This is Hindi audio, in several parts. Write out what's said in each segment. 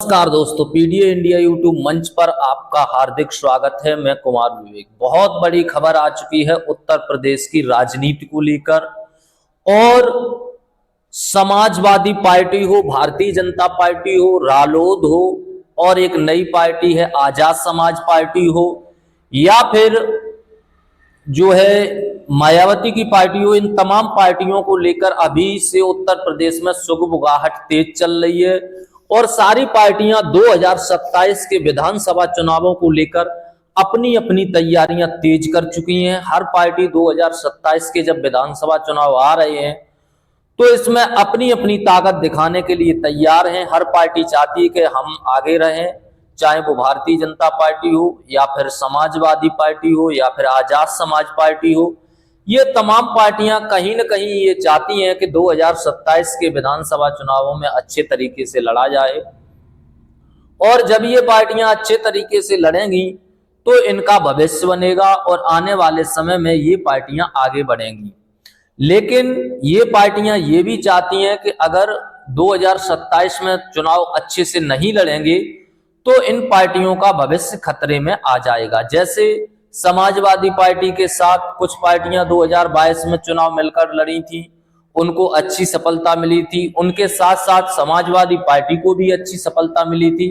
नमस्कार दोस्तों, पीडीए इंडिया यूट्यूब मंच पर आपका हार्दिक स्वागत है। मैं कुमार विवेक। बहुत बड़ी खबर आ चुकी है उत्तर प्रदेश की राजनीति को लेकर। और समाजवादी पार्टी हो, भारतीय जनता पार्टी हो, रालोद हो, और एक नई पार्टी है आजाद समाज पार्टी हो, या फिर जो है मायावती की पार्टी हो, इन तमाम पार्टियों को लेकर अभी से उत्तर प्रदेश में सुगबुगाहट तेज चल रही है। और सारी पार्टियां 2027 के विधानसभा चुनावों को लेकर अपनी अपनी तैयारियां तेज कर चुकी हैं। हर पार्टी 2027 के जब विधानसभा चुनाव आ रहे हैं तो इसमें अपनी अपनी ताकत दिखाने के लिए तैयार हैं। हर पार्टी चाहती है कि हम आगे रहें, चाहे वो भारतीय जनता पार्टी हो, या फिर समाजवादी पार्टी हो, या फिर आजाद समाज पार्टी हो। ये तमाम पार्टियां कहीं न कहीं ये चाहती हैं कि 2027 के विधानसभा चुनावों में अच्छे तरीके से लड़ा जाए। और जब ये पार्टियां अच्छे तरीके से लड़ेंगी तो इनका भविष्य बनेगा और आने वाले समय में ये पार्टियां आगे बढ़ेंगी। लेकिन ये पार्टियां ये भी चाहती हैं कि अगर 2027 में चुनाव अच्छे से नहीं लड़ेंगे तो इन पार्टियों का भविष्य खतरे में आ जाएगा। जैसे समाजवादी पार्टी के साथ कुछ पार्टियां 2022 में चुनाव मिलकर लड़ी थी, उनको अच्छी सफलता मिली थी। उनके साथ साथ समाजवादी पार्टी को भी अच्छी सफलता मिली थी।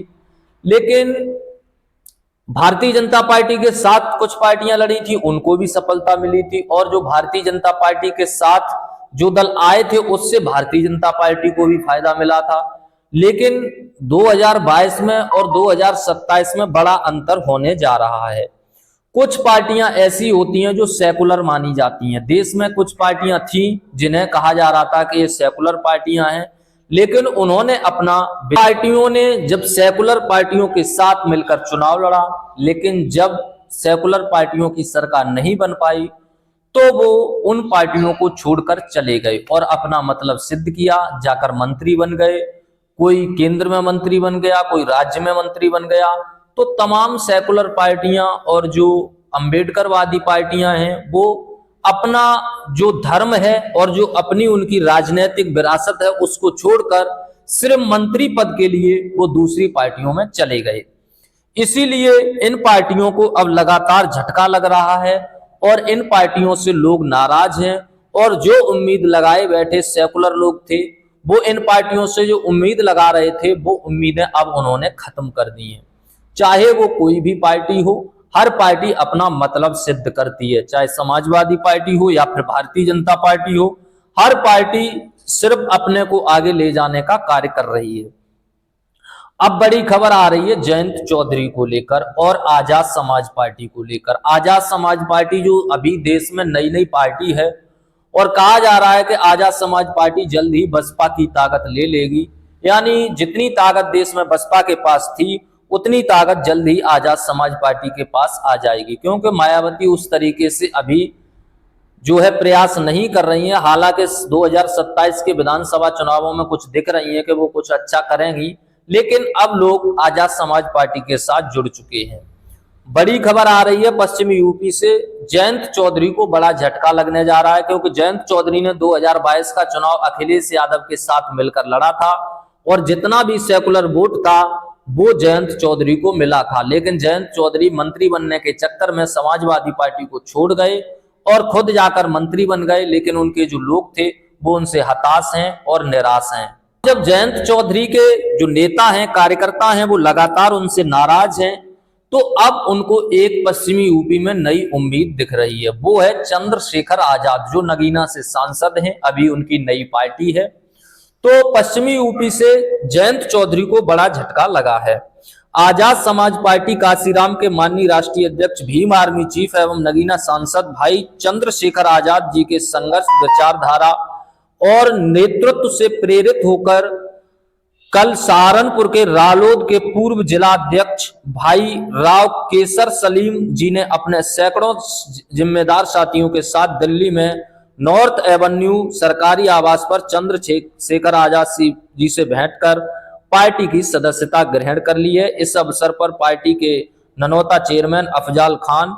लेकिन भारतीय जनता पार्टी के साथ कुछ पार्टियां लड़ी थी, उनको भी सफलता मिली थी। और जो भारतीय जनता पार्टी के साथ जो दल आए थे उससे भारतीय जनता पार्टी को भी फायदा मिला था। लेकिन 2022 में और 2027 में बड़ा अंतर होने जा रहा है। कुछ पार्टियां ऐसी होती हैं जो सेकुलर मानी जाती हैं। देश में कुछ पार्टियां थी जिन्हें कहा जा रहा था कि ये सेकुलर पार्टियां हैं, लेकिन उन्होंने पार्टियों ने जब सेकुलर पार्टियों के साथ मिलकर चुनाव लड़ा, लेकिन जब सेकुलर पार्टियों की सरकार नहीं बन पाई तो वो उन पार्टियों को छोड़कर चले गए और अपना मतलब सिद्ध किया, जाकर मंत्री बन गए। कोई केंद्र में मंत्री बन गया, कोई राज्य में मंत्री बन गया। तो तमाम सेकुलर पार्टियां और जो अंबेडकरवादी पार्टियां हैं वो अपना जो धर्म है और जो अपनी उनकी राजनीतिक विरासत है उसको छोड़कर सिर्फ मंत्री पद के लिए वो दूसरी पार्टियों में चले गए। इसीलिए इन पार्टियों को अब लगातार झटका लग रहा है और इन पार्टियों से लोग नाराज हैं। और जो उम्मीद लगाए बैठे सेकुलर लोग थे, वो इन पार्टियों से जो उम्मीद लगा रहे थे वो उम्मीदें अब उन्होंने खत्म कर दी हैं। चाहे वो कोई भी पार्टी हो, हर पार्टी अपना मतलब सिद्ध करती है। चाहे समाजवादी पार्टी हो या फिर भारतीय जनता पार्टी हो, हर पार्टी सिर्फ अपने को आगे ले जाने का कार्य कर रही है। अब बड़ी खबर आ रही है जयंत चौधरी को लेकर और आजाद समाज पार्टी को लेकर। आजाद समाज पार्टी जो अभी देश में नई नई पार्टी है और कहा जा रहा है कि आजाद समाज पार्टी जल्द ही बसपा की ताकत ले लेगी। यानी जितनी ताकत देश में बसपा के पास थी उतनी ताकत जल्द ही आजाद समाज पार्टी के पास आ जाएगी, क्योंकि मायावती उस तरीके से अभी जो है प्रयास नहीं कर रही है। हालांकि 2027 के विधानसभा चुनावों में कुछ दिख रही है कि वो कुछ अच्छा करेंगी, लेकिन अब लोग आजाद समाज पार्टी के साथ जुड़ चुके हैं। बड़ी खबर आ रही है पश्चिमी यूपी से, जयंत चौधरी को बड़ा झटका लगने जा रहा है, क्योंकि जयंत चौधरी ने 2022 का चुनाव अखिलेश यादव के साथ मिलकर लड़ा था और जितना भी सेकुलर वोट था वो जयंत चौधरी को मिला था। लेकिन जयंत चौधरी मंत्री बनने के चक्कर में समाजवादी पार्टी को छोड़ गए और खुद जाकर मंत्री बन गए। लेकिन उनके जो लोग थे वो उनसे हताश हैं और निराश हैं। जब जयंत चौधरी के जो नेता हैं, कार्यकर्ता हैं, वो लगातार उनसे नाराज हैं, तो अब उनको एक पश्चिमी यूपी में नई उम्मीद दिख रही है। वो है चंद्रशेखर आजाद, जो नगीना से सांसद हैं, अभी उनकी नई पार्टी है। तो पश्चिमी यूपी से जयंत चौधरी को बड़ा झटका लगा है। आजाद समाज पार्टी काशीराम के माननीय राष्ट्रीय अध्यक्ष, भीम आर्मी चीफ एवं नगीना सांसद भाई चंद्रशेखर आजाद जी के संघर्ष, विचारधारा और नेतृत्व से प्रेरित होकर कल सहारनपुर के रालोद के पूर्व जिलाध्यक्ष भाई राव केसर सलीम जी ने अपने सैकड़ों जिम्मेदार साथियों के साथ दिल्ली में नॉर्थ एवेन्यू सरकारी आवास पर चंद्रशेखर आजाद जी से भेंट कर पार्टी की सदस्यता ग्रहण कर ली है। इस अवसर पर पार्टी के ननौता चेयरमैन अफजाल खान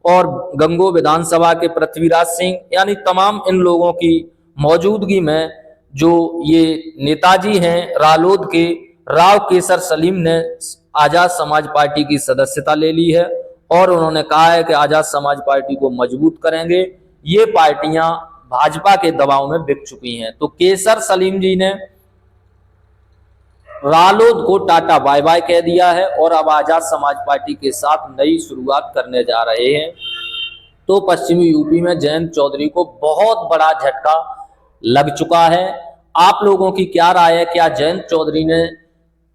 और गंगो विधानसभा के पृथ्वीराज सिंह, यानी तमाम इन लोगों की मौजूदगी में जो ये नेताजी हैं रालोद के, राव केसर सलीम ने आजाद समाज पार्टी की सदस्यता ले ली है और उन्होंने कहा है कि आजाद समाज पार्टी को मजबूत करेंगे। ये पार्टियां भाजपा के दबाव में बिक चुकी हैं। तो केसर सलीम जी ने रालोद को टाटा बाय बाय कह दिया है और अब आजाद समाज पार्टी के साथ नई शुरुआत करने जा रहे हैं। तो पश्चिमी यूपी में जयंत चौधरी को बहुत बड़ा झटका लग चुका है। आप लोगों की क्या राय है? क्या जयंत चौधरी ने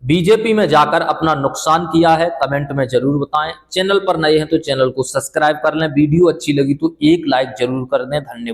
बीजेपी में जाकर अपना नुकसान किया है? कमेंट में जरूर बताएं। चैनल पर नए हैं तो चैनल को सब्सक्राइब कर लें। वीडियो अच्छी लगी तो एक लाइक जरूर कर दें। धन्यवाद।